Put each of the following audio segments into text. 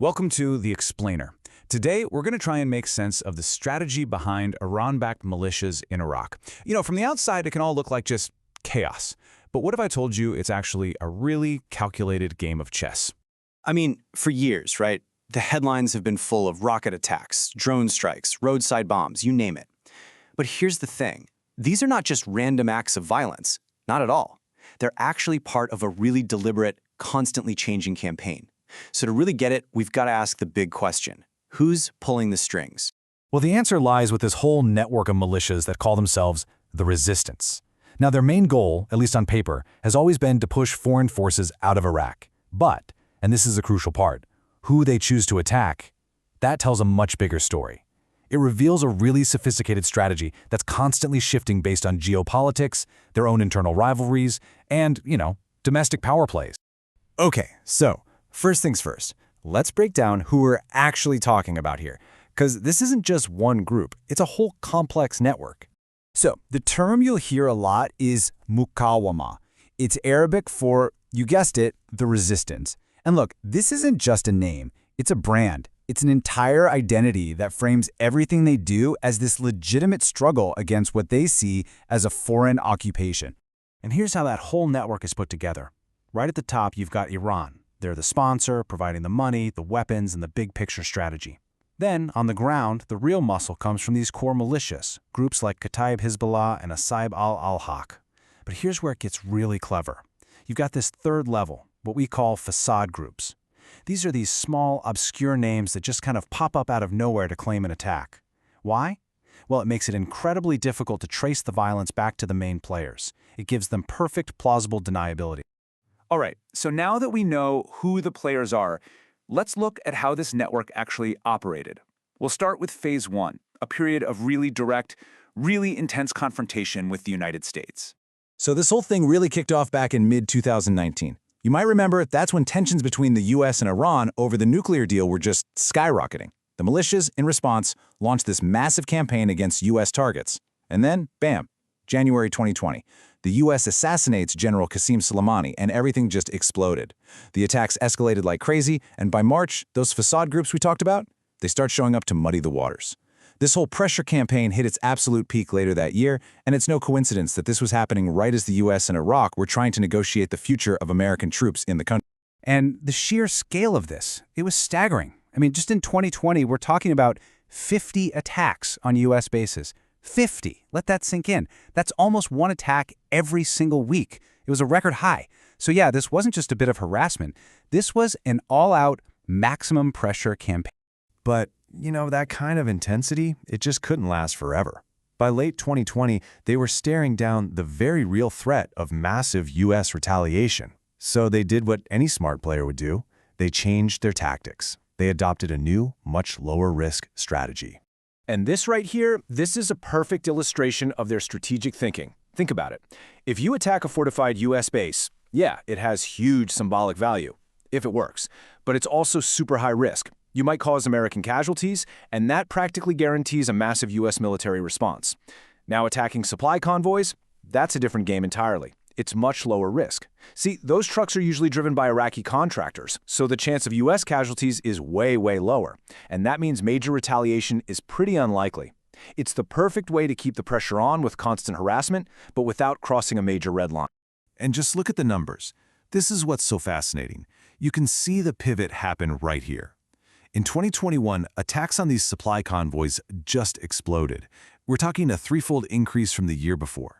Welcome to The Explainer. Today, we're going to try and make sense of the strategy behind Iran-backed militias in Iraq. From the outside, it can all look like just chaos. But what if I told you it's actually a really calculated game of chess? I mean, for years, right? The headlines have been full of rocket attacks, drone strikes, roadside bombs, you name it. But here's the thing. These are not just random acts of violence. Not at all. They're actually part of a really deliberate, constantly changing campaign. So to really get it, we've got to ask the big question. Who's pulling the strings? Well, the answer lies with this whole network of militias that call themselves the resistance. Now, their main goal, at least on paper, has always been to push foreign forces out of Iraq. But, and this is a crucial part, who they choose to attack, that tells a much bigger story. It reveals a really sophisticated strategy that's constantly shifting based on geopolitics, their own internal rivalries, and, domestic power plays. Okay, so first things first, let's break down who we're actually talking about here, because this isn't just one group, it's a whole complex network. So, the term you'll hear a lot is Muqawama. It's Arabic for, you guessed it, the resistance. And look, this isn't just a name, it's a brand. It's an entire identity that frames everything they do as this legitimate struggle against what they see as a foreign occupation. And here's how that whole network is put together. Right at the top, you've got Iran. They're the sponsor, providing the money, the weapons, and the big picture strategy. Then, on the ground, the real muscle comes from these core militias, groups like Kataib Hezbollah and Asaib al-Haq. But here's where it gets really clever. You've got this third level, what we call facade groups. These are these small, obscure names that just kind of pop up out of nowhere to claim an attack. Why? Well, it makes it incredibly difficult to trace the violence back to the main players. It gives them perfect, plausible deniability. All right, so now that we know who the players are, let's look at how this network actually operated. We'll start with Phase 1, a period of really direct, really intense confrontation with the United States. So this whole thing really kicked off back in mid-2019. You might remember that's when tensions between the US and Iran over the nuclear deal were just skyrocketing. The militias, in response, launched this massive campaign against US targets. And then, bam, January 2020. The US assassinates General Qasem Soleimani, and everything just exploded. The attacks escalated like crazy, and by March, those facade groups we talked about, they start showing up to muddy the waters. This whole pressure campaign hit its absolute peak later that year, and it's no coincidence that this was happening right as the US and Iraq were trying to negotiate the future of American troops in the country. And the sheer scale of this, it was staggering. I mean, just in 2020, we're talking about 50 attacks on US bases. 50. Let that sink in. That's almost one attack every single week. It was a record high. So yeah, this wasn't just a bit of harassment. This was an all-out maximum pressure campaign. But, that kind of intensity, it just couldn't last forever. By late 2020, they were staring down the very real threat of massive US retaliation. So they did what any smart player would do. They changed their tactics. They adopted a new, much lower-risk strategy. And this right here, this is a perfect illustration of their strategic thinking. Think about it. If you attack a fortified US base, yeah, it has huge symbolic value, if it works, but it's also super high risk. You might cause American casualties, and that practically guarantees a massive US military response. Now attacking supply convoys, that's a different game entirely. It's much lower risk. See, those trucks are usually driven by Iraqi contractors, so the chance of US casualties is way, way lower. And that means major retaliation is pretty unlikely. It's the perfect way to keep the pressure on with constant harassment, but without crossing a major red line. And just look at the numbers. This is what's so fascinating. You can see the pivot happen right here. In 2021, attacks on these supply convoys just exploded. We're talking a threefold increase from the year before.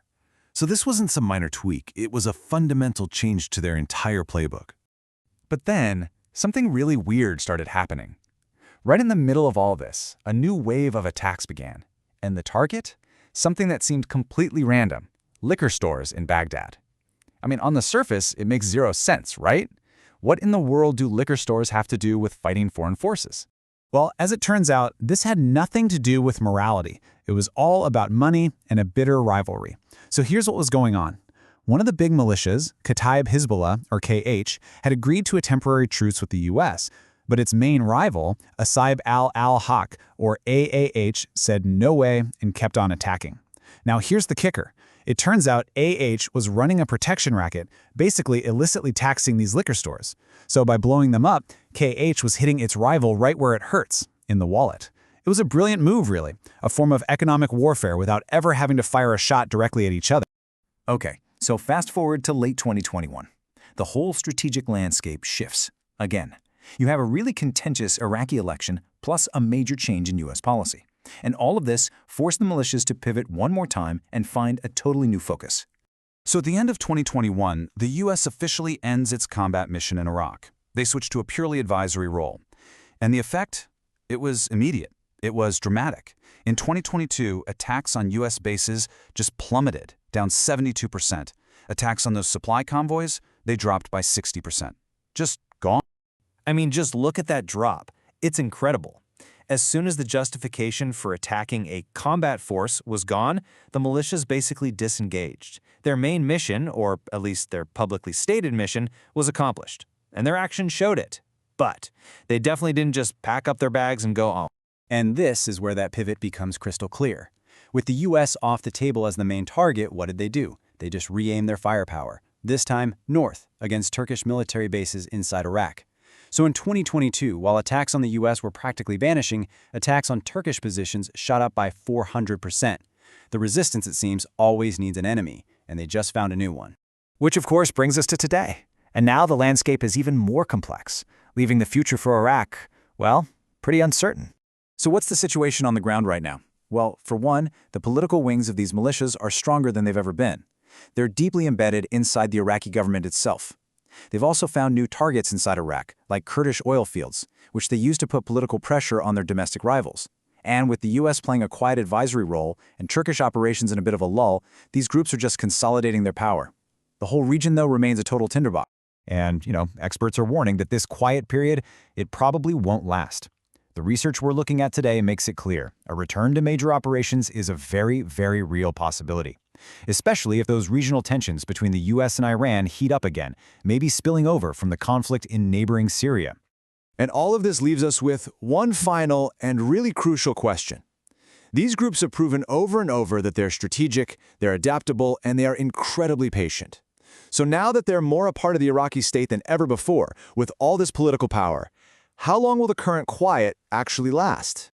So this wasn't some minor tweak, it was a fundamental change to their entire playbook. But then, something really weird started happening. Right in the middle of all this, a new wave of attacks began. And the target? Something that seemed completely random. Liquor stores in Baghdad. I mean, on the surface, it makes zero sense, right? What in the world do liquor stores have to do with fighting foreign forces? Well, as it turns out, this had nothing to do with morality. It was all about money and a bitter rivalry. So here's what was going on. One of the big militias, Kataib Hezbollah, or KH, had agreed to a temporary truce with the US, but its main rival, Asaib al-Haq, or AAH, said no way and kept on attacking. Now here's the kicker. It turns out AH was running a protection racket, basically illicitly taxing these liquor stores. So by blowing them up, KH was hitting its rival right where it hurts, in the wallet. It was a brilliant move, really, a form of economic warfare without ever having to fire a shot directly at each other. Okay, so fast forward to late 2021. The whole strategic landscape shifts. Again, you have a really contentious Iraqi election plus a major change in U.S. policy. And all of this forced the militias to pivot one more time and find a totally new focus. So at the end of 2021, the U.S. officially ends its combat mission in Iraq. They switched to a purely advisory role. And the effect? It was immediate. It was dramatic. In 2022, attacks on U.S. bases just plummeted, down 72%. Attacks on those supply convoys, they dropped by 60%. Just gone. I mean, just look at that drop. It's incredible. As soon as the justification for attacking a combat force was gone, the militias basically disengaged. Their main mission, or at least their publicly stated mission, was accomplished. And their actions showed it. But they definitely didn't just pack up their bags and go home. And this is where that pivot becomes crystal clear. With the U.S. off the table as the main target, what did they do? They just re-aimed their firepower, this time north, against Turkish military bases inside Iraq. So in 2022, while attacks on the U.S. were practically vanishing, attacks on Turkish positions shot up by 400%. The resistance, it seems, always needs an enemy, and they just found a new one. Which of course brings us to today. And now the landscape is even more complex, leaving the future for Iraq, well, pretty uncertain. So what's the situation on the ground right now? Well, for one, the political wings of these militias are stronger than they've ever been. They're deeply embedded inside the Iraqi government itself. They've also found new targets inside Iraq, like Kurdish oil fields, which they use to put political pressure on their domestic rivals. And with the U.S. playing a quiet advisory role and Turkish operations in a bit of a lull, these groups are just consolidating their power. The whole region, though, remains a total tinderbox. And, experts are warning that this quiet period, it probably won't last. The research we're looking at today makes it clear. A return to major operations is a very, very real possibility. Especially if those regional tensions between the U.S. and Iran heat up again, maybe spilling over from the conflict in neighboring Syria. And all of this leaves us with one final and really crucial question. These groups have proven over and over that they're strategic, they're adaptable, and they are incredibly patient. So now that they're more a part of the Iraqi state than ever before, with all this political power, how long will the current quiet actually last?